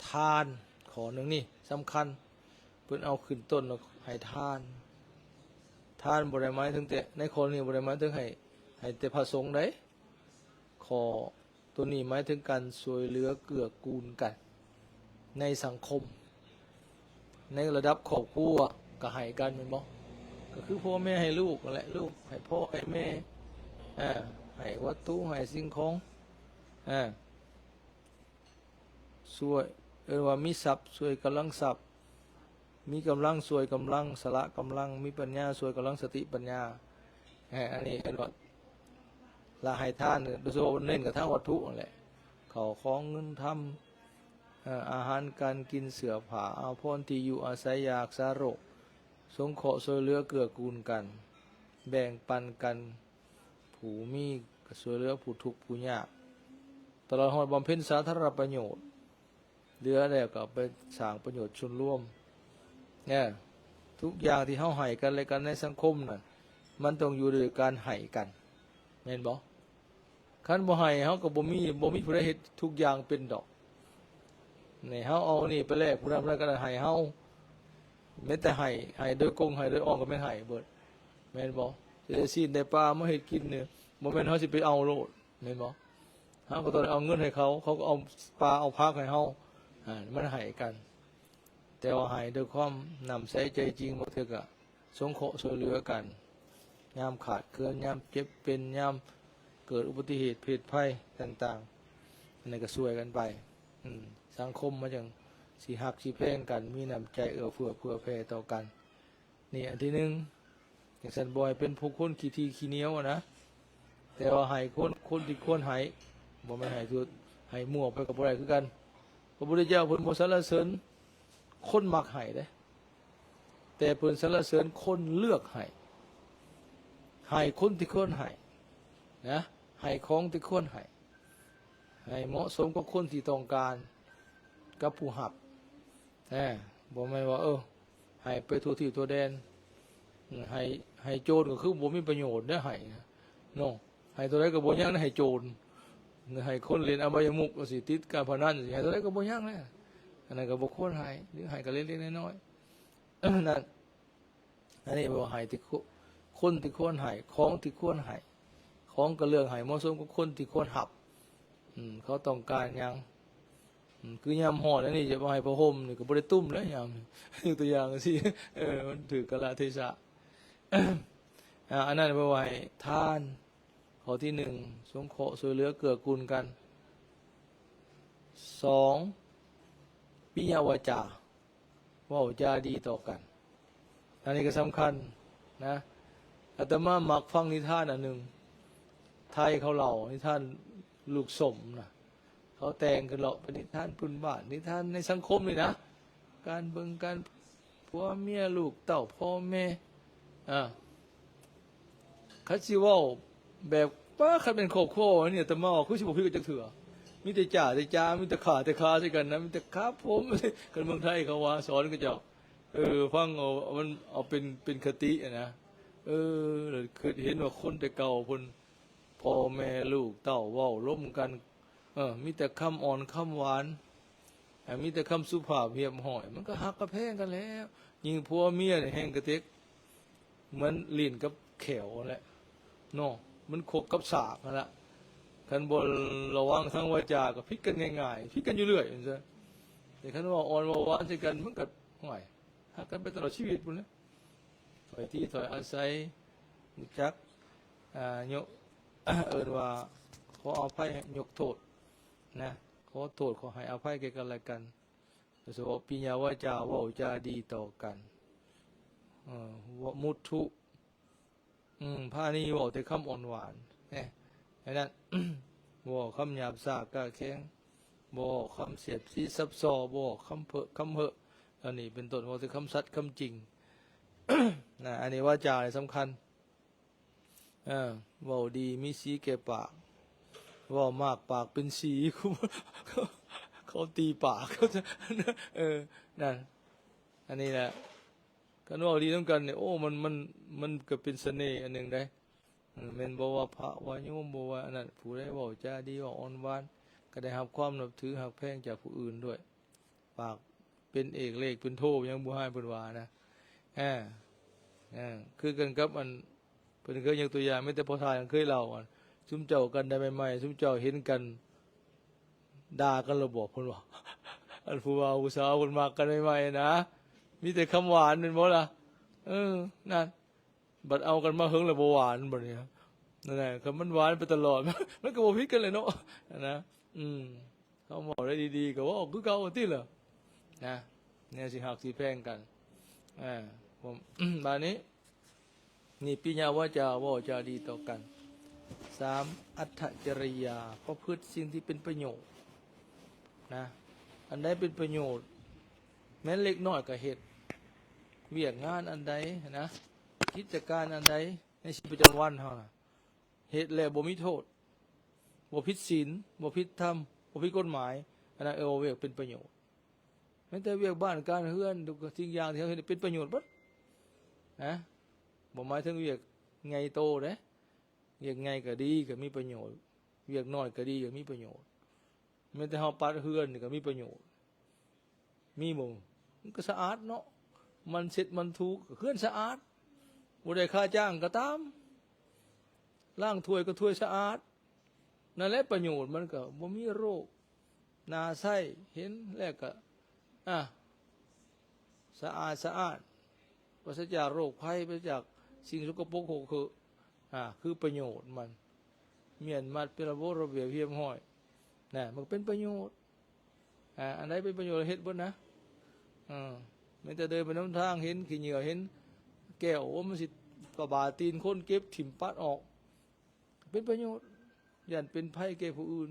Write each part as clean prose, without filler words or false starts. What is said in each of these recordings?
ทานขอหนึ่งนี่สำคัญเพิ่นเอาขึ้นต้นแล้วให้ทานทานบ่ได้หมายถึงแต่ในข้อนี้บ่ได้หมายถึงให้แต่พระสงฆ์ได้ขอตัวนี้หมายถึงการช่วยเหลือเกื้อกูลกันในสังคมในระดับครอบครัวก็ให้กันแม่นบ่ก็คือพ่อแม่ให้ลูกนั่นแหละลูกให้พ่อให้แม่ให้วัตถุให้สิ่งของช่วยว่ามีทรัพย์ช่วยกำลังทรัพย์มีกำลังช่วยกำลังสละกำลังมีปัญญาช่วยกำลังสติปัญญาอันนี้เป็นว่าละให้ทานโดยเฉพาะเน้นกับทางวัตถุนั่นแหละเขาของเงินทำอาหารการกินเสื้อผ้าอาภรณ์ที่อยู่อาศัยยารักษาโรคสงเคราะห์ช่วยเหลือเกื้อกูลกันแบ่งปันกันผู้มีช่วยเหลือผู้ทุกข์ผู้ยากตลอดหอดบำเพ็ญสาธารณประโยชน์เหลือแล้วก็ไปสร้างประโยชน์ส่วนรวมเนี่ยทุกอย่างที่เฮาให้กันและกันในสังคมน่ะมันต้องอยู่ด้วยการให้กันแม่นบ่คันบ่ให้เฮาก็บ่มีผู้ใดเฮ็ดทุกอย่างเป็นดอกนี่เฮาเอานี่ไปแลกผู้นั้นผู้นั้นก็ให้เฮาแม้แต่ให้โดยกงให้โดยอ้อมก็แม่นให้เบิดแม่นบ่สิได้ซีนได้ปลามาเฮ็ดกินเนี่ยบ่แม่นเฮาสิไปเอาโลดแม่นบ่เฮาก็ต้องเอาเงินให้เขาเขาก็เอาปลาเอาผักให้เฮามันให้กันแต่ว่าให้ด้วยความนำใส่ใจจริงบ่เทื่อก็สงเคราะห์ช่วยเหลือกันยามขาดเกินยามเจ็บเป็นยามเกิดอุบัติเหตุเพศภัยต่างๆอันนี้ก็ช่วยกันไปสังคมมันจังสิฮักสิแพงกันมีน้ำใจเอื้อเฟื้อเผื่อแผ่ต่อกันนี่อันที่หนึ่งอย่างสันบอยเป็นผู้คนขี้ทีขี้เหนียวนะแต่ว่าให้คนที่ควรให้บ่แม่นให้สุดให้มั่วไปกับบ่ได้คือกันพระพุทธเจ้าเพิ่นบ่สรรเสริญคนมักให้เด้แต่เพิ่นสรรเสริญคนเลือกให้คนที่ควรให้นะให้ของที่ควรให้เหมาะสมกับคนที่ต้องการกับผู้หับบ่แม่นว่าให้ไปทั่วที่ทั่วแดนให้โจรก็คือบ่มีประโยชน์ได้ให้เนาะให้ตัวใดก็บ่ยังให้โจรให้คนเล่นอบายมุขก็สิติดการพนันสิให้ตัวใดก็บ่ยังนะอันนั้นก็บ่ควรให้หรือให้ก็เล็กๆน้อยๆนั่นอันนี้บ่ให้ที่คนที่ควรให้ของที่ควรให้ของก็เรื่องให้เหมาะสมกับคนที่ควรหับเขาต้องการหยังคือยามหอดอันนี้จะมาให้พระห่มนี่ก็บ่ได้ตุ้มแล้วยามยกตัวอย่างสิมันถือกาลเทศะอันนั้นไปไว้ทานข้อที่หนึ่งสงเคราะห์ช่วยเหลือเกื้อกูลกันสองปิยวาจาว่าจาดีต่อกันอันนี้ก็สำคัญนะอาตมามักฟังนิทานอันหนึ่งไทยเขาเล่านิทานลูกสมนะเขาแต่งกันเล่าเป็นนิทานพื้นบ้านนิทานในสังคมเลยนะการเบิ่งการผัวเมียลูกเต้าพ่อแม่คัดสิว่าแบบว่าคันเป็นครอบครัวเนี่ยแต่มาคือสิบ่พี่ก็จักเถื่อมีแต่จ่ามีแต่ขาใส่กันนะมีแต่ครับผมกันเมืองไทยเขาว่าสอนก็เจ้าฟังเอามันเอาเป็นคตินะคือเห็นว่าคนแต่เก่าคนพ่อแม่ลูกเต้าเว้าร่วมกันมีแต่คำอ่อนคำหวานมีแต่คำสุภาพเรียบร้อยมันก็ฮักกระแพงกันแล้วยิงผัวเมียแห่งกระเทกเหมือนลิ้นกับแขวแหละเนาะมันขบกับสากนั่นแหละคันบนระวังทั้งวาจาก็พิกกันง่ายๆพิกกันอยู่เรื่อยอย่างเงี้ยแต่คันว่าอ่อนว่าหวานใช่กันมันก็ห่วยฮักกันไปตลอดชีวิตพุ่นนะถอยที่ถอยอาศัยจักยกว่าขออภัยยกโทษนะขอโทษขอให้อภัยแก่กันและกันโดยเฉพาะปิญญาวาจาว่าจาดีต่อกันวมุทุพานี่ว่าแต่คำอ่อนหวานเนี่ยนั้นว่าคำหยาบซากกะแข้งว่าคำเสียดสีซับซ้อว่าคำเหอะอันนี้เป็นต้นว่าแต่คำสัตย์คำจริงนะอันนี้ว่าจาสำคัญว่าดีมีสีแก่ปากว่ามากปากเป็นสีเขาตีปากเขาจะนั่นอันนี้แหละกันว่าดีต้องกันเนี่ยโอ้มันก็เป็นเสน่ห์อันหนึ่งได้เป็นบอกว่าพระวายุมบอกว่าอันนั้นผู้ได้บอกจาดีว่าอ่อนหวานก็ได้รับความนับถือหักแพงจากผู้อื่นด้วย ปากเป็นเอกเลขเป็นโทยังบ่ให้เพิ่นว่านะคือกันกับอันเพิ่นเคยยกตัวอย่างไม่แต่พอทายเคยเล่าอันซุมเจ้ากันได้ใหม่ๆซุมเจ้าเห็นกันด่ากันระบอกเพิ่นว่าอันผู้ว่าผู้สาวเพิ่นมักกันใหม่ๆนะมีแต่คำหวานแม่นบ่ล่ะนั่นบัดเอากันมาเฮิงแล้วบ่หวานบัดนี้นั่นแหละคำมันหวานไปตลอดมันก็บ่ผิดกันเลยเนาะนะเขาบอกได้ดีๆก็ว่าคือเก่าติล่ะนะเนี่ยสิหักสิแพงกันผมบาดนี้นี่ปิญญาวาจาว่าจาดีต่อกัน3อัตถจริยาประพฤติสิ่งที่เป็นประโยชน์นะอันใดเป็นประโยชน์แม้เล็กน้อยก็เฮ็ดเวียกงานอันใดนะกิจการอันใดในชีวิตประจำวันเฮาน่ะเฮ็ดแล้วบ่มีโทษบ่ผิดศีลบ่ผิดธรรมบ่ผิดกฎหมายอันนั้นเวียกเป็นประโยชน์แม้แต่เวียกบ้านการเฮือนทุกสิ่งอย่างที่เฮาเฮ็ดเป็นประโยชน์เบิดนะบ่หมายถึงเวียกไงโตเด้เวียกไงก็ดีก็มีประโยชน์เวียกน้อยก็ดีก็มีประโยชน์แม้แต่เฮาปัดเฮือนนี่ก็มีประโยชน์มีบ่มันก็สะอาดเนาะมันเสร็จมันถูกเฮือนสะอาดบ่ได้ค่าจ้างก็ตามล้างถ้วยก็ถ้วยสะอาดนั่นแหละประโยชน์มันก็บ่มีโรคหน้าไส้เห็นแล้วก็สะอาดสะอาดปราศจากโรคภัยปราศจากสิ่งสกปรกโหกคือประโยชน์มันเมียนมัดเป็นระบบระเบียบเรียบร้อยนะมันเป็นประโยชน์อันใดเป็นประโยชน์เฮ็ดเบิดนะแม้แต่เดินไปน้ำทางเห็นขี้เหงื่อเห็นแก้วมันสิกระบาตีนคนเก็บถิ่มปัดออกเป็นประโยชน์ย่านเป็นภัยแก่ผู้อื่น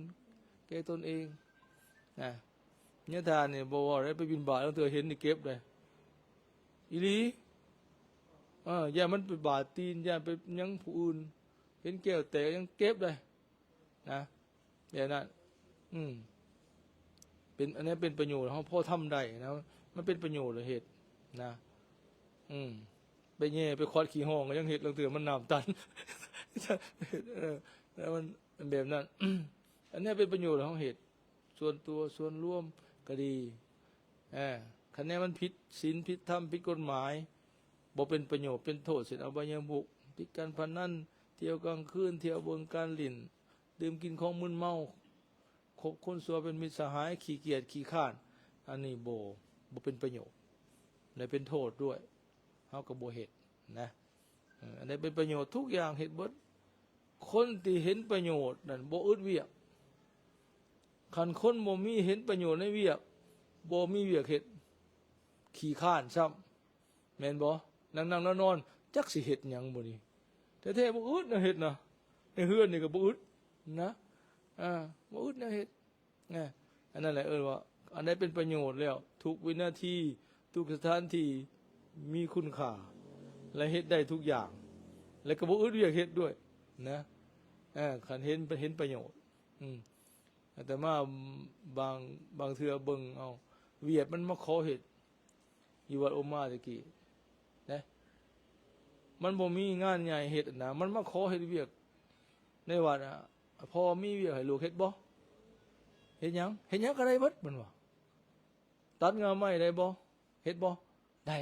แก่ตนเองเนี่ยทานเนี่ยบอกว่าได้ไปบิณฑบาตแล้วเธอเห็นนี่เก็บเลยอีหลีอย่ามันไปบาดตีนอย่าไปยังผู้อื่นเห็นแก้วแตกยังเก็บเลยนะอย่างนั้นเป็นอันนี้เป็นประโยชน์เขาพ่อทำได้นะมันเป็นประโยชน์เลยเหตุนะไปแย่ไปควัดขี้ห้องก็ยังเหตุเรื่องเตือนมันน้ำตันแล้วมันแบบนั้นอันนี้เป็นประโยชน์ของเหตุส่วนตัวส่วนร่วมก็ดีคะแนนมันผิดศีลผิดธรรมผิดกฎหมายบ่เป็นประโยชน์เป็นโทษเสร็จอบายมุขผิดการพนันเที่ยวกลางคืนเที่ยวบนการลิ่นดื่มกินของมึนเมาคบคนซัวเป็นมิตรสหายขี้เกียจขี้ข้านอันนี้บ่เป็นประโยชน์และเป็นโทษด้วยเฮาก็บ่เฮ็ดนะอันนี้เป็นประโยชน์ทุกอย่างเฮ็ดเบิดคนที่เห็นประโยชน์นั่นบ่อึดเวียกคันคนบ่มีเห็นประโยชน์ในเวียกบ่มีเวียกเฮ็ดขี้ข้านซ้ำแม่นบ่นั่งนอนจักสิเฮ็ดหยังบ่นี่แท้ๆบ่อึดนะเฮ็ดนะในเฮือนนี่ก็บ่อึดนะบ่อึดนะเฮ็ดอันนั้นแหละว่าอันใดเป็นประโยชน์แล้วทุกวินาทีทุกสถานที่มีคุณค่าและเฮ็ดได้ทุกอย่างและก็บ่อึดเวียกเฮ็ดด้วยนะคันเห็นประโยชน์แต่มาบางเทื่อเบิ่งเอาเวียดมันมาขอเฮ็ดอยู่วัดโอมาตะกี้นะมันบ่มีงานใหญ่เฮ็ดนะมันมาขอเฮ็ดเวียกในวัดพอมีเวียกให้ลูกเฮ็ดบ่เฮ็ดหยังก็ได้เบิดมันว่าตัดงาไม้ได้บ่เฮ็ดบ่ได้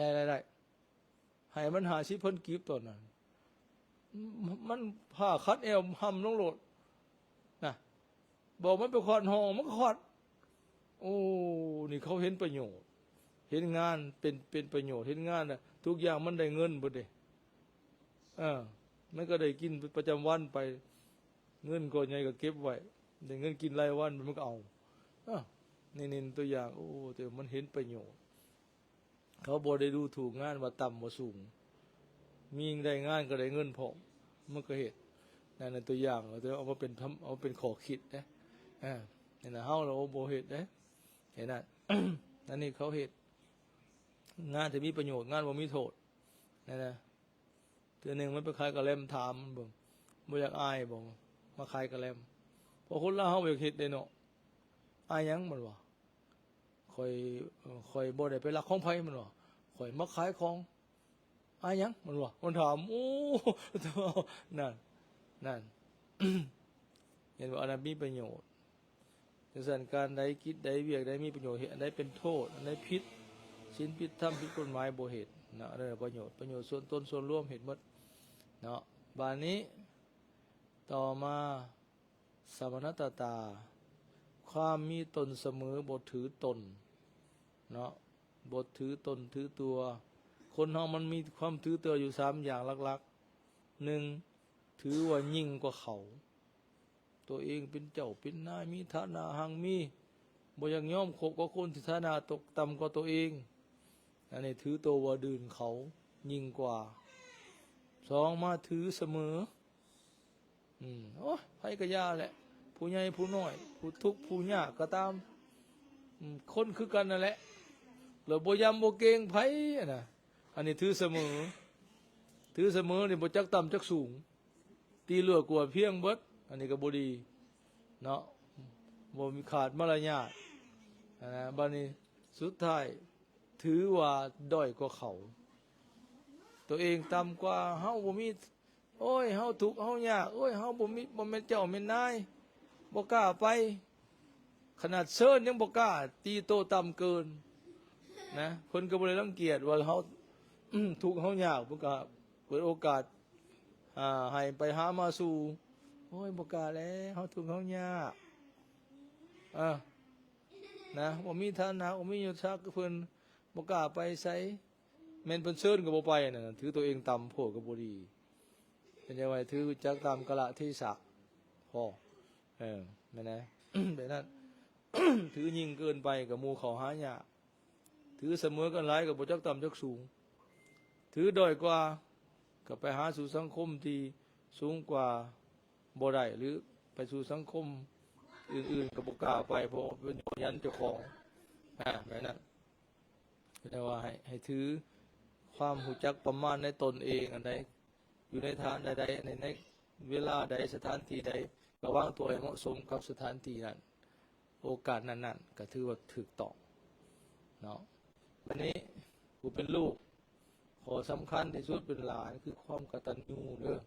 ให้มัน50,000กีบตอนนั้นมันผ้าคัดเอวห่ำลงโลดนะบอกมันไปขอดห้องมันก็ขอดโอ้นี่เขาเห็นประโยชน์เห็นงานเป็นประโยชน์เห็นงานนะทุกอย่างมันได้เงินหมดเลยมันก็ได้กินประจำวันไปเงินก็ใหญ่ก็เก็บไว้ได้เงินกินรายวันมันก็เอานี่ตัวอย่างโอ้แต่มันเห็นประโยชน์เขาบ่ได้ดูถูกงานว่าต่ำว่าสูงมีได้งานก็ได้เงินพอมันก็เหตุนั่นตัวอย่างเราจะเอามาเป็นขอคิดนะนี่นะเฮาเราบ่เหตุนะเห็นนั่น นั่นนี่เขาเหตุงานที่มีประโยชน์งานบ่มีโทษนะเทื่อนึงมันไปขายกระเล่มถามมันบ่อยากอายบ่มาขายกระเล่มพอคนลาวเฮาอยากเฮ็ดได้เนาะอายหยังมันว่าข่อยบ่ได้ไปรักของไผมันว่าข่อยมาขายของอายหยังมันว่ามันถามโอ้นั่น เห็นว่าอันนั้นมีประโยชน์ จังซั่นการใดคิดใดเวียกใดมีประโยชน์เฮ็ดอันใดเป็นโทษอันใดผิดศีลผิดธรรมผิดกฎหมายบ่เฮ็ดเนาะนั่นแหละประโยชน์ส่วนตนส่วนรวมเฮ็ดหมดเนาะบัดนี้ต่อมาสมณตตาความมีตนเสมอบ่ถือตนเนาะบ่ถือตนถือตัวคนเฮามันมีความถือตัวอยู่3อย่างหลักๆ1ถือว่ายิ่งกว่าเขาตัวเองเป็นเจ้าเป็นนายมีฐานะหังมีบ่อยากยอมคบกับคนที่ฐานะตกต่ำกว่าตัวเองอันนี้ถือตัวว่าดื่นเขายิ่งกว่า2มาถือเสมอโอ้ยไผก็ยาแหละผู้ใหญ่ผู้น้อยผู้ทุกข์ผู้ยากก็ตามคนคือกันนั่นแหละเราบ่ยำบ่เกรงไผน่ะอันนี้ถือเสมอนี่บ่จักต่ำจักสูงตีเลือกกว่าเพียงเบิดอันนี้ก็บ่ดีเนาะบ่มีขาดมารยาทนะบัดนี้สุดท้ายถือว่าด้อยกว่าเขาตัวเองต่ำกว่าเฮาบ่มีโอ้ยเฮาทุกข์เฮายากโอ้ยเฮาบ่มีบ่แม่นเจ้าแม่นนายบ่กล้าไปขนาดเชิญยังบ่กล้าตีโตต่ำเกินนะคนก็บ่ได้รังเกียจว่าเฮาทุกข์เฮายากบ่กล้าเปิดโอกาสให้ไปหามาสู่โอ้ยบ่กล้าแล้วเฮาทุกข์เฮายากนะบ่มีฐานะบ่มียศศักดิ์เพิ่นบ่กล้าไปไสแม่นเพิ่นเชิญก็บ่ไปนั่นถือตัวเองต่ำโพดก็บ่ดีเป็นจังได๋ถือจักตามกะละเทศะพอแม่นนะ แบบนั้น ถือยิ่งเกินไปกับหมู่เขาหายากถือเสมอกันหลายก็บ่จักต่ำจักสูงถือด้อยกว่าก็ไปหาสู่สังคมที่สูงกว่าบ่ได้หรือไปสู่สังคมอื่นๆก็บ่กล้าไปเพราะเป็นยันเจ้าของแบบนั้นแต่ว่าให้ถือความหูจักประมาณในตนเองอันใดอยู่ในฐานใดในเวลาใดสถานที่ใดก็วางตัวให้เหมาะสมกับสถานที่นั้นโอกาสนั้นๆก็ถือว่าถูกต้องเนาะวันนี้ผู้เป็นลูกขอสำคัญที่สุดเป็นหลานคือความกตัญญูเด้อ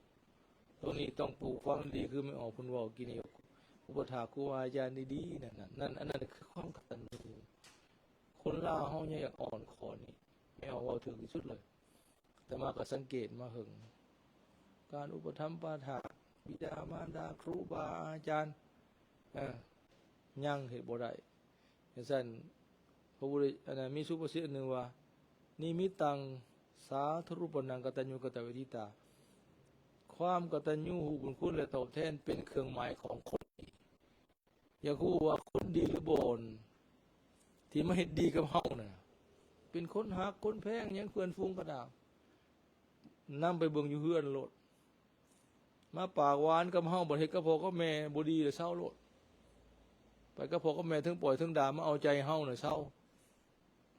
ตรงนี้ต้องปลูกฝังดีคือไม่ออกพุ่นว่ากินนี่อุปถาครูอาจารย์ดีๆนั่นอันนั้นคือความกตัญญูคนลาวเฮาเนี่ยอยากอ่อนขอนี่ไม่เอาว่าถึงที่สุดเลยแต่มาก็สังเกตมาหึงการอุปถัมภ์ปาถะบิดามารดาครูบาอาจารย์ยังเฮ็ดบ่ได้จังซั่นพระพุทธอันนั้นมีสุภาษิตอันหนึ่งว่านิมิตังสาธุรูปนังกตัญญูกตเวทิตาความกตัญญูหูบุญคุณและตอบแทนเป็นเครื่องหมายของคนดีอย่าคู้ว่าคนดีหรือบ่นที่มาเฮ็ดดีกับเฮาน่ะเป็นคนฮักคนแพงยังเพื่อนฟุ้งกระดาษนำไปเบิ่งอยู่เฮือนโลดมาปากหวานกับเฮาบ่เฮ็ดกับพ่อกับแม่บ่ดีแล้วเศร้าโลดไปกับพ่อกับแม่ถึงปล่อยถึงด่ามาเอาใจเฮาน่ะเศร้า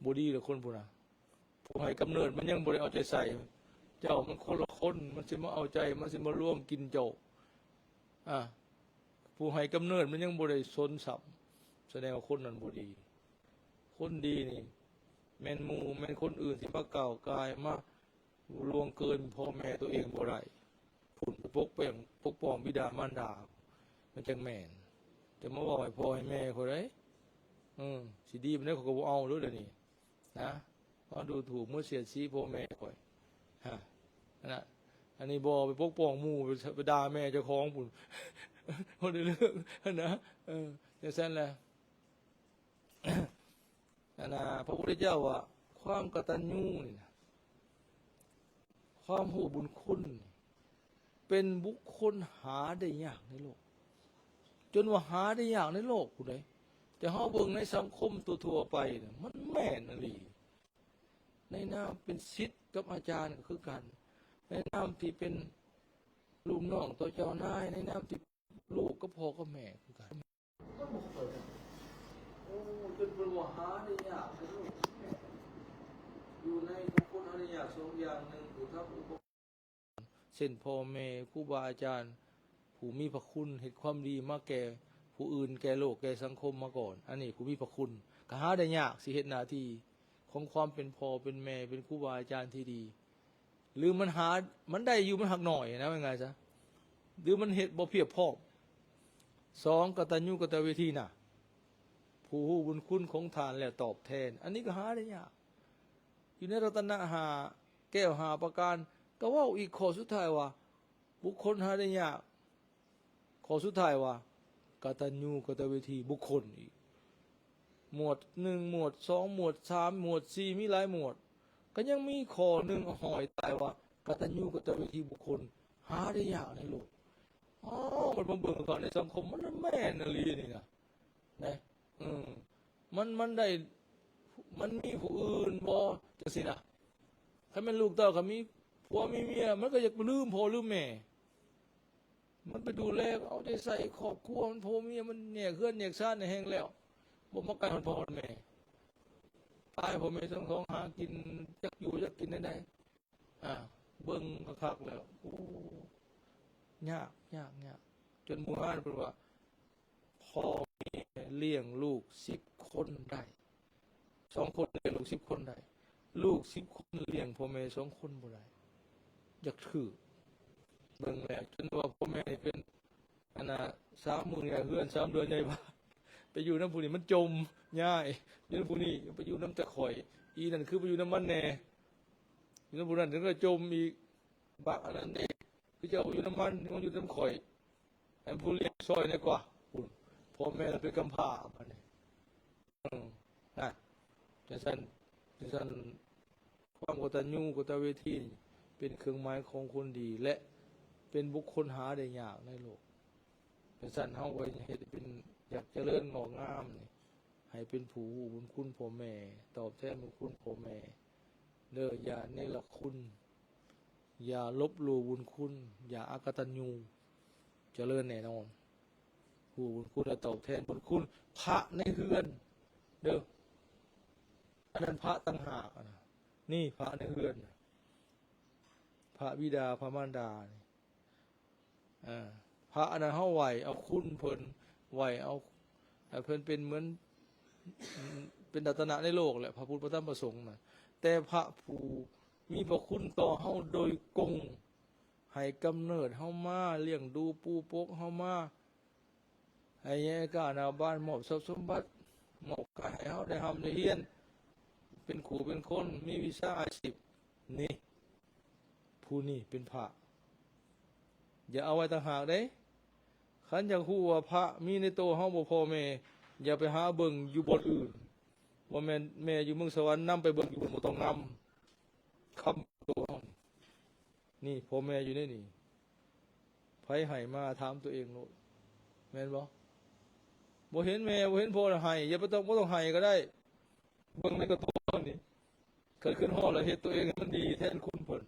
บ่ดีแล้วคนพุ่นน่ะผู้ให้กำเนิดมันยังบ่ได้เอาใจใส่เจ้ามันคนละคนมันสิมาเอาใจมันสิมาร่วมกินเจ้าผู้ให้กำเนิดมันยังบ่ได้สนสับแสดงว่าคนนั้นบ่ดีคนดีนี่แม่นหมู่แม่นคนอื่นที่มาก้าวกายมาล่วงเกินพ่อแม่ตัวเองบ่ได้ผุ่นปกป้องบิดามารดามันจังแม่นแต่มาบอกให้พ่อให้แม่เขาได้สิดีมันได้เขาก็บ่เอาด้วยเดี๋ยวนี้นะเพราะดูถูกเมื่อเสียดสีพ่อแม่ข่อยนะอันนี้บ่ไปปกป้องหมู่ไปด่าแม่เจ้าของพุ่นบ่ได้เรื่องนะจังซั่นแหละพระพุทธเจ้าว่าความกตัญญูนี่นะความหูบุญคุณเป็นบุคคลหาได้ยากในโลกจนว่าหาได้ยากในโลกผู้ใดแต่เฮาเบิ่งในสังคมทั่วๆไปเนี่ยมันแม่นอีหลีในนามเป็นศิษย์กับอาจารย์ก็คือกันในนามที่เป็นลูกน้องต่อเจ้านายในนามที่ลูกกับพ่อกับแม่คือกันจนเป็นว่าหาได้ยากในโลกอยู่ในบุคคลหาได้ยากสองอย่างหนึ่งคือครับเช่นพ่อแม่ครูบาอาจารย์ผู้มีพระคุณเห็นความดีมาแก่ผู้อื่นแก่โลกแก่สังคมมาก่อนอันนี้ผู้มีพระคุณก็หาได้ยากสิเฮ็ดหน้าที่ของความเป็นพ่อเป็นแม่เป็นครูบาอาจารย์ที่ดีหรือมันได้อยู่มันหักหน่อยนะว่าไงซะหรือมันเฮ็ดบ่เพียบพร้อม2กตัญญูกตเวทีน่ะ ผู้ฮู้บุญคุณของทานแล้วตอบแทน อันนี้ก็หาได้ยากอยู่ในรัตนะหาแก้วหาประการก็ว่าอีกข้อสุดท้ายว่า บุคคลหาได้ยากข้อสุดท้ายว่ากตัญญูกตเวทีบุคคลอีกหมวดหนึ่งหมวดสองหมวดสามหมวดสี่มีหลายหมวดก็ยังมีข้อหนึ่งหอยตายว่ากตัญญูกตเวทีบุคคลหาได้ยากในโลกอ๋อมันมาเบิ่งก่อนในสังคมมันแม่นลีนี่นะนะมันได้มันมีผู้อื่นบ่จังซี่นะถ้ามันลูกเต้าก็มีผัวมีเมียมันก็อยากลืมพ่อลืมแม่มันไปดูแลเอาได้ใส่ครอบครัวมันพ่อเมียมันเนี่ยเคลื่อนเนี่ยซ่านในแห้งแล้วบ่มาไกลพ่อแม่ตายพ่อแม่ทั้งสองหากินจักอยู่จักกินได้เบิ่งคักๆแล้วโอ้ยากจนหมู่บ้านเพิ่นว่าพ่อแม่เลี้ยงลูก10 คนได้2 คนเลี้ยงลูก10 คนได้ลูก10 คนเลี้ยงพ่อแม่2 คนบ่ได้อยากถือเบิ่งแล้วจนว่าพ่อแม่นี่เป็นอันน่ะ30,000ใหญ่เฮือน3 เดือนใหญ่บ้านไปอยู่น้ำผู้นี้มันจมง่ายอยู่น้ำผู้นี้ไปอยู่น้ำตะข่อยอีนั่นคือไปอยู่น้ำมันแน่อยู่น้ำผู้นั้นถึงก็จมอีกบักอันนั้นนี่คือจะอยู่น้ำมันมันอยู่น้ำข่อยไอ้ผู้เลี้ยงซอยนี่กว่าพ่อแม่เป็นกำพร้าบัดนี้นะจังซั่นความกตัญญูกตเวทีเป็นเครื่องหมายของคนดีและเป็นบุคคลหาได้ยากในโลกเป็นสันเฮาไว้เฮ็ดเป็นอยากเจริญงอกงามนี่ให้เป็นผู้ฮู้บุญคุณพ่อแม่ตอบแทนบุญคุณพ่อแม่เด้ออย่าเนรคุณอย่าลบหลู่บุญคุณอย่าอกตัญญูเจริญแน่นอนฮู้บุญคุณและตอบแทนบุญคุณพระในเฮือนเด้ออันนั้นพระต่างหากนะนี่พระในเฮือนพระบิดาพระมารดานี่พระอันนั้นเฮาไหวเอาคุณเพิ่นไหวเอาเพิ่นเป็นเหมือนเป็นรัตนะในโลกแหละพระพุทธพระธรรมพระสงฆ์น่ะแต่พระผู้มีพระคุณต่อเฮาโดยกงให้กำเนิดเฮามาเลี้ยงดูปูปกเฮามาให้แย่กาหน้าบ้านมอบทรัพย์สมบัติมอบกายให้เฮาได้ทำได้เรียนเป็นครูเป็นคนมีวิชาอาชีพนี่ผู้นี้เป็นพระอย่าเอาไว้ต่างหากเด้ขันอยากฮู้ว่าพระมีในโตเฮาบ่พ่อแม่อย่าไปหาเบิ่งอยู่บนอื่นว่าแม่อยู่เมืองสวรรค์นำไปเบิ่งอยู่บนบ่ต้องนำคำตัวเฮานี่พ่อแม่อยู่ในนี่ไผให้มาถามตัวเองโลดแม่นบ่เห็นแม่บ่เห็นพ่อให้อย่าบ่ต้องให้ก็ได้เบิ่งในกระโตนี่เกิดขึ้นฮอดแล้วเฮ็ดตัวเองให้มันดีแทนคุณเพิ่น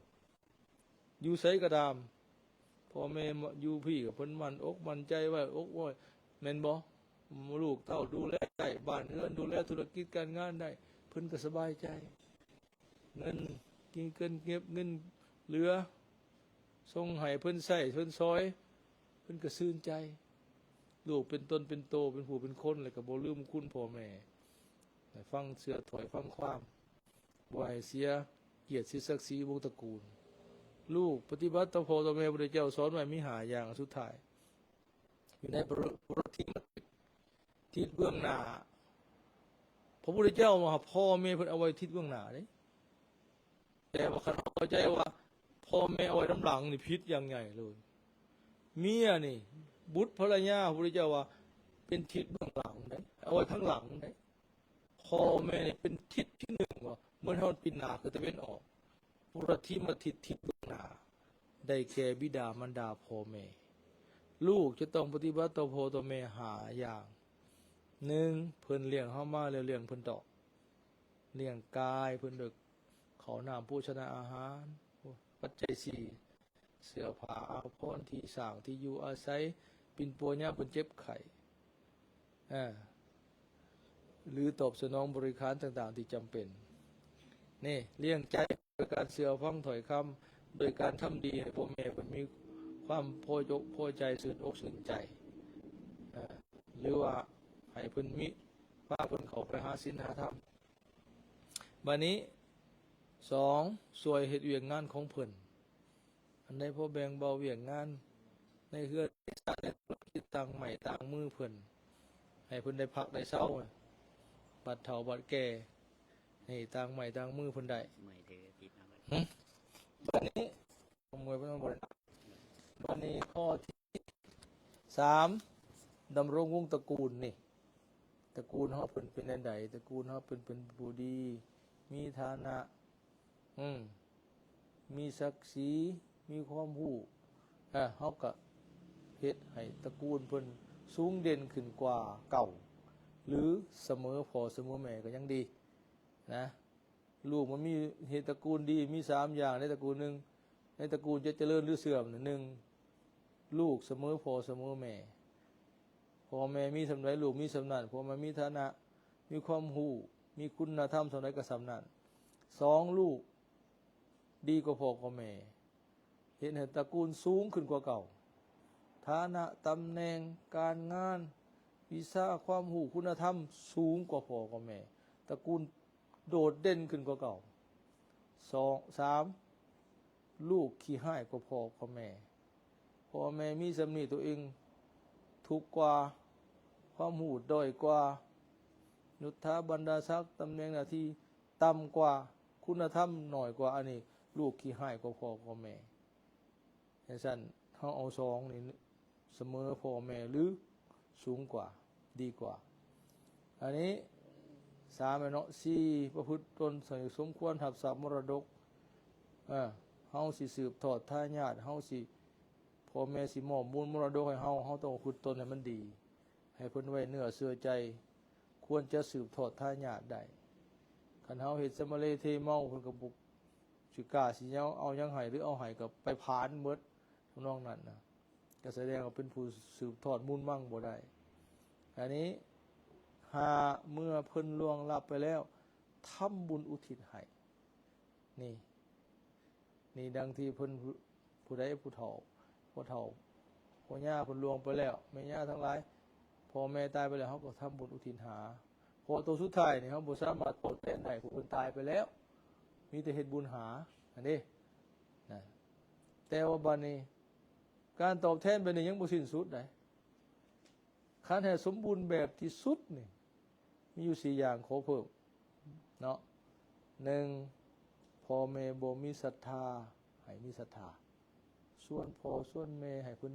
อยู่ไสก็ตามพ่อแม่อยู่พี่กับเพิ่นมันอกมันใจว่าอกว่าแม่นบ่ลูกเต้าดูแลได้บ้านเรือนดูแลธุรกิจการงานได้เพิ่นก็สบายใจเงินกินเกินเก็บเงินเหลือส่งให้เพิ่นใช้เพิ่นซอยเพิ่นก็ชื่นใจลูกเป็นต้นเป็นโตเป็นผู้เป็นคนแล้วก็บ่ลืมคุณพ่อแม่ฟังเสือถอยฟังความบ่ให้เสียเกียรติศักดิ์ศรีวงตระกูลลูกปฏิบัติต่อพ่อต่อแม่พระพุทธเจ้าสอนไว้มี5 อย่างสุดท้ายอยู่ในปรทิทิศเบื้องหน้าพระพุทธเจ้ามาพ่อแม่เพิ่นเอาไว้ทิศเบื้องหน้าเด้แต่ว่าคันเข้าใจว่าพ่อแม่เอาไว้ด้านหลังนี่ผิดอย่างใหญ่เลยเมียนี่บุตรภรรยาพระพุทธเจ้าว่าเป็นทิศเบื้องหลังได้เอาไว้ข้างหลังได้พ่อแม่นี่เป็นทิศที่1ว่าเมื่อเฮาปีหน้าคือตะเวนออกปุรทิมาทิศเบื้องหน้าได้แก่บิดามารดาพ่อแม่ลูกจะต้องปฏิบัติต่อพ่อต่อแม่5 อย่าง1เพิ่นเลี้ยงเฮามาแล้วเลี้ยงเพิ่นต่อเลี้ยงกายเพิ่นด้วยข้าวน้ำโภชนาอาหารปัจจัย4เสื้อผ้าอาภรณ์ที่สร้างที่อยู่อาศัยปิ่นปัวยามเพิ่นเจ็บไข้หรือตอบสนองบริการต่างๆที่จำเป็นนี่เลี้ยงใจโดยการเสื่อฟังถอยคำโดยการทำดีให้พ่อแม่เพิ่นมีความพอใจสื่นอกสื่นใจหรือว่าให้เพิ่นมีพาเพิ่นเข้าไปหาศีลหาธรรมบัดนี้2ช่วยเฮ็ดเวียกงานของเพิ่นอันใดพอแบ่งเบาเวียกงานในเฮือนในธุรกิจต่างใหม่ต่างมือเพิ่นให้เพิ่นได้พักได้เช้า บัดเฒ่าบัดแก่นี่ต่างใหม่ต่างมือเพิ่นได้ ไม่เดือติดนะบัด บัดนี้ขโมยเพิ่นบ่ได้บัดนี้ข้อที่3ดำรงวงศ์ตระกูลนี่ตระกูลเฮาเพิ่นเป็นอันใดตระกูลเฮาเป็นผู้ดีมีฐานะมีศักดิ์ศรีมีความรู้เฮาก็เฮ็ดให้ตระกูลเพิ่นสูงเด่นขึ้นกว่าเก่าหรือเสมอพ่อเสมอแม่ก็ยังดีนะลูกมันมีเหตุตระกูลดีมี3อย่างในตระกูลนึงในตระกูลจะเจริญหรือเสื่อมหนึ่งลูกเสมอพ่อเสมอแม่พ่อแม่มีสำนักลูกมีสำนักพ่อแม่มีฐานะมีความรู้มีคุณธรรมสำนักกับสำนัก2ลูกดีกว่าพ่อกว่าแม่เห็นตระกูลสูงขึ้นกว่าเก่าฐานะตำแหน่งการงานวิชาความรู้คุณธรรมสูงกว่าพ่อกว่าแม่ตระกูลโดดเด่นขึ้นกว่าเก่า3ลูกขี้ห้ายกว่าพ่อกว่าแม่พ่อแม่มีสำนีตัวเองทุกกว่าความรู้ด้อยกว่ายุทธาบรรดาศักดิ์ตำแหน่งหน้าที่ต่ำกว่าคุณธรรมหน่อยกว่าอันนี้ลูกขี้ห้ายกว่าพ่อกว่าแม่ฉะนั้นเฮาเอา2นี่เสมอพ่อแม่หรือสูงกว่าดีกว่าอันนี้3เนาะ4ประพฤติตนสมควรรับทรัพย์มรดกเฮาสิสืบทอดทายาทเฮาสิพ่อแม่สิมอบมูลมรดกให้เฮาต้องประพฤติตนให้มันดีให้เพิ่นไว้เนื้อเชื่อใจควรจะสืบทอดทายาทได้คันเฮาเฮ็ดสมะเลเทเมาเพิ่นก็บุกสิกล้าสิเอายังให้หรือเอาให้ก็ไปผลาญหมดทำนองนั้นนะก็แสดงว่าเป็นผู้สืบทอดมูลมั่งบ่ได้อันนี้หาเมื่อเพิ่นล่วงลับไปแล้วทำบุญอุทิศให้นี่ดังที่เพิ่นผู้ใดผู้เฒ่าพ่อเฒ่าพ่อย่าเพิ่นล่วงไปแล้วแม่ย่าทั้งหลายพ่อแม่ตายไปแล้วเฮาก็ทำบุญอุทิศหาพอตัวสุดท้ายนี่เฮาบ่สามารถตอบแทนได้ผู้เพิ่นตายไปแล้วมีแต่เฮ็ดบุญหาอันนี้นะแต่ว่าบัดนี้การตอบแทนไปนี่ยังบ่สิ้นสุดได้คันให้สมบูรณ์แบบที่สุดนี่มีอยู่4อย่างขอเพิ่มเนาะ1พ่อแม่บ่มีศรัทธาให้มีศรัทธาส่วนพ่อส่วนแม่ให้เพิ่น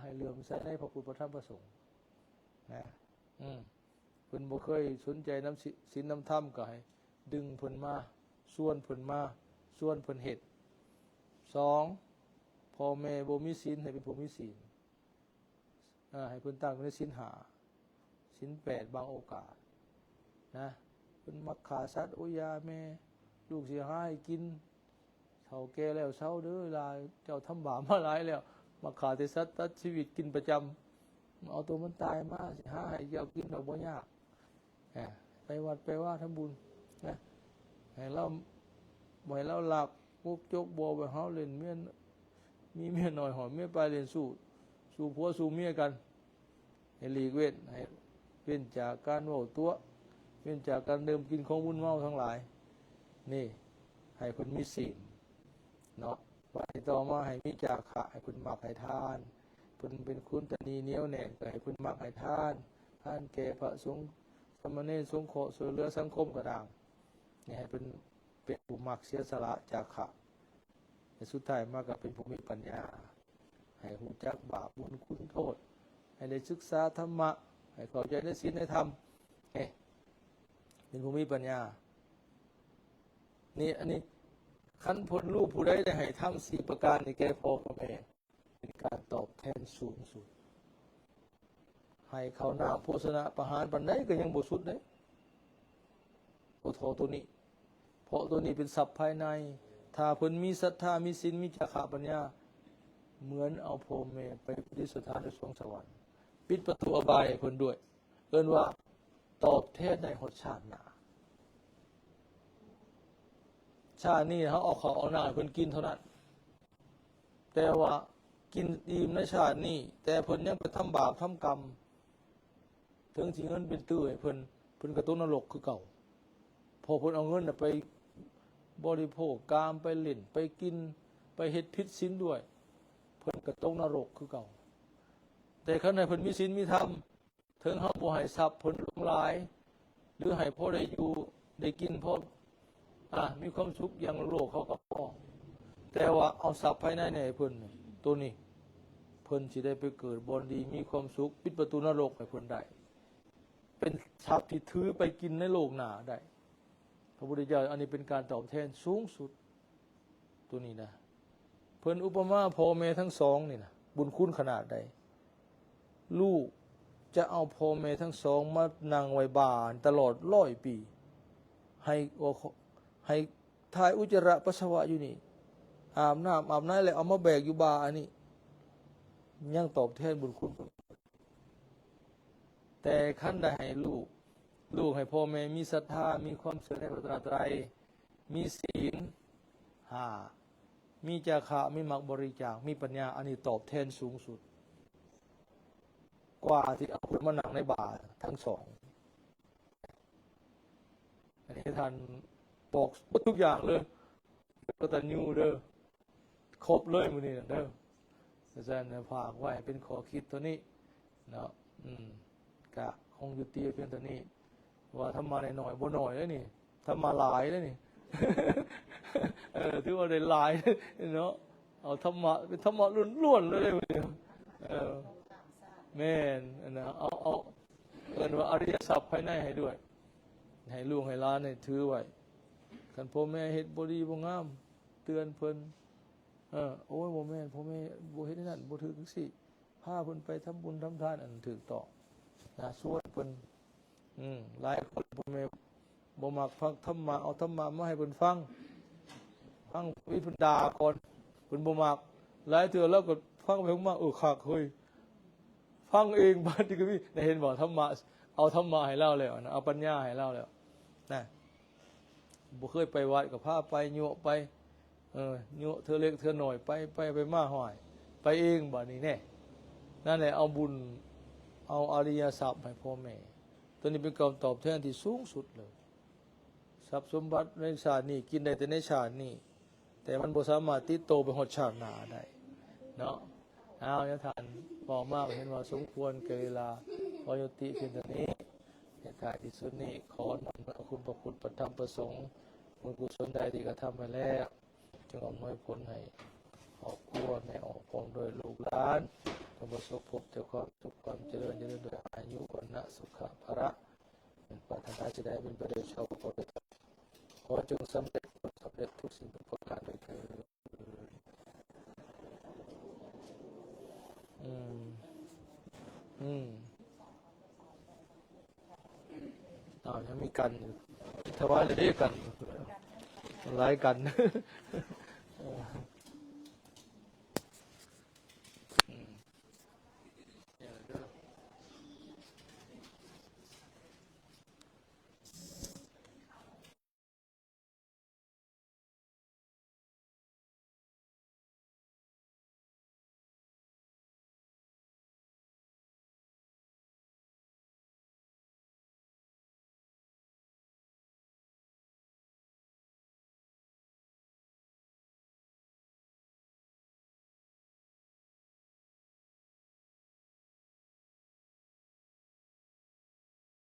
ให้เลื่อมใสในพระพุทธพระธรรมพระสงฆ์นะเพิ่นบ่เคยสนใจน้ำศีลน้ำธรรมก็ให้ดึงเพิ่นมาส่วนเพิ่นมาส่วนเพิ่นเฮ็ด2พ่อแม่บ่มีศีลให้เป็นผู้มีศีลให้เพิ่นตั้งในศีล5ศีล8บางโอกาสนะเพิ่นมักฆ่าสัตว์โอ้ยาแม่ลูกสิหาให้กินเฒ่าแก่แล้วเซาเด้อหลายเจ้าทำบาปมาหลายแล้วมาฆ่าแต่สัตว์ตัดชีวิตกินประจำเอาตัวมันตายมาสิหาให้เจ้ากินดอกบ่ยากไปวัดไปว่าทำบุญนะให้เราบ่ให้เราหลับมุกจกบ่ให้เฮาเล่นเมียมีเมียน้อยหอมเมียไปเล่นสู้ผัวสู้เมียกันให้หลีกเว้นให้เว้นจากการเว้าตัวเว้นจากการดื่มกินของมึนเมาทั้งหลายนี่ให้เพิ่นมีศีลเนาะไปต่อมาให้มีจาคะให้เพิ่นมักให้ทานเพิ่นเป็นคุณตนีเหนียวแน่นก็ให้เพิ่นมักให้ทานแก่พระสงฆ์สมณเณรสงฆ์ช่วยเหลือสังคมก็ตามนี่ให้เป็นผู้มักเสียสละจาคะและสุดท้ายมาก็เป็นผู้มีปัญญาให้รู้จักบาปบุญคุณโทษให้ได้ศึกษาธรรมะให้เข้าใจในศีลในธรรมเป็นผู้มีปัญญานี่อันนี้ขั้นผลรูปผู้ใดได้ให้ทำ4ประการในแก่พ่อกับแม่เป็นการตอบแทนสูงสุดให้เขาหน้าโภชนะประหารปันใดก็ยังบ่สุดเด้โอโทตัวนี้เพราะตัวนี้เป็นทรัพย์ภายในถ้าเพิ่นมีศรัทธามีศีลมีจาคะปัญญาเหมือนเอาพ่อแม่ไปประดิษฐานในสวงสวรรค์ปิดประตูอบายให้เพิ่นด้วยเอิ้นว่าตอบแทนในหนชาติหน้าชาตินี้เขาเอาของเอาหน้าเพิ่นกินเท่านั้นแต่ว่ากินอิ่มในชาตินี้แต่เพิ่นยังไปทำบาปทำกรรมถึงสิเงินเป็นตื้อให้เพิ่นก็ตกนรกคือเก่าพอเพิ่นเอาเงินไปบริโภคกามไปเล่นไปกินไปเฮ็ดผิดศีลด้วยเพิ่นก็ตกนรกคือเก่าแต่คันให้เพิ่นมีศีลมีธรรมถึงเฮาบ่ให้ทรัพย์เพิ่นหลงหลายห รือให้พ่อได้อยู่ได้กินพ่อมีความสุขอย่างโลกเขากับพ่อแต่ว่าเอาทรัพย์ภายในให้เพิ่นตัวนี้เพิ่นสิได้ไปเกิดบอนดีมีความสุขปิดประตูนรกให้เพิ่นได้เป็นทรัพย์ที่ถือไปกินในโลกหน้าได้พระพุทธเจ้าอันนี้เป็นการตอบแทนสูงสุดตัวนี้นะเพิ่นอุปมาพ่อแม่ทั้งสองนี่นะบุญคุณขนาดใดลูกจะเอาพ่อแม่ทั้งสองมานั่งไว้บ้านตลอด100 ปีให้ทายอุจจาระปัสสาวะอยู่นี่อาบน้ำแล้วเอามาแบกอยู่บ่าอันนี้ยังตอบแทนบุญคุณแต่ขั้นใดให้ลูกให้พ่อแม่มีศรัทธามีความเชื่อในพระตรัยมีศีลมีจาคะมีมักบริจาคมีปัญญาอันนี้ตอบแทนสูงสุดกว่าที่เอาคนมาหนักในบาททั้งสองอันนี้ท่านบอกทุกอย่างเลยก็ตัญญูเด้อครบเลยมือนี้เด้ออาจารย์ฝากไว้เป็นข้อคิดตัวนี้เนาะกะคงยุติเพียงตัวนี้ว่าทำมาหน่อยบ่หน่อยแล้วนี่ทำมาหลายแล้วนี่ ถือว่าได้หลายเนาะเอาธรรมะเป็นธรรมะล้วนๆเลยแม่นนะเอาเอิ้นว่าอริยทรัพย์ภายในให้ด้วยให้ลูกให้หลานให้ถือไว้คันพ่อแม่เฮ็ดบ่ดีบ่งามเตือนเพิ่นโอ้ยบ่แม่นพ่อแม่บ่เฮ็ดนั่นบ่ถือจังซี่พาเพิ่นไปทำบุญทำทานอันถูกต้องนะชวนเพิ่นหลายคนพ่อแม่บ่มักฟังธรรมะเอาธรรมะมาให้เพิ่นฟังวิเพิ่นด่าก่อนเพิ่นบ่มักหลายเทื่อแล้วก็ฟังไปมาคักเฮ้ยฟังเองบาดนี้ก็มีได้เห็นบ่ธรรมะเอาธรรมะให้เราแล้วนะเอาปัญญาให้เราแล้วนะบ่เคยไปวัดก็พาไปโยไปโยเธอเล็กเธอหน่อยไปมาห้อยไปเองบัดนี้แน่นั่นแหละเอาบุญเอาอริยทรัพย์ให้พ่อแม่ตัวนี้เป็นการตอบแทนที่สูงสุดเลยทรัพย์สมบัติในชาตินี้กินได้แต่ในชาตินี้แต่มันบ่สามารถติดโตไปหดชาติหน้าได้เนาะเอาเนี่ยท่านบอกมากเห็นว่าสมควรแก่เวลาพอยุติเพียงเท่านี้ในท้ายที่สุดนี้ขอนำพระคุณพระคุณประธรรมประสงค์บุญกุศลใดที่กระทำไปแล้วจึงอำนวยผลให้ครอบครัวแม่ออกพร้อมด้วยลูกหลานจงประสบพบแต่ความสุขความเจริญด้วยอายุวันนะสุขภระเป็นปรารถนาจะได้เป็นประเดชชาวโปรดขอจงสำเร็จทุกสิ่งทุกประการโดยเถิดยังมีกันอยู่ถวายเลยกันหลายกัน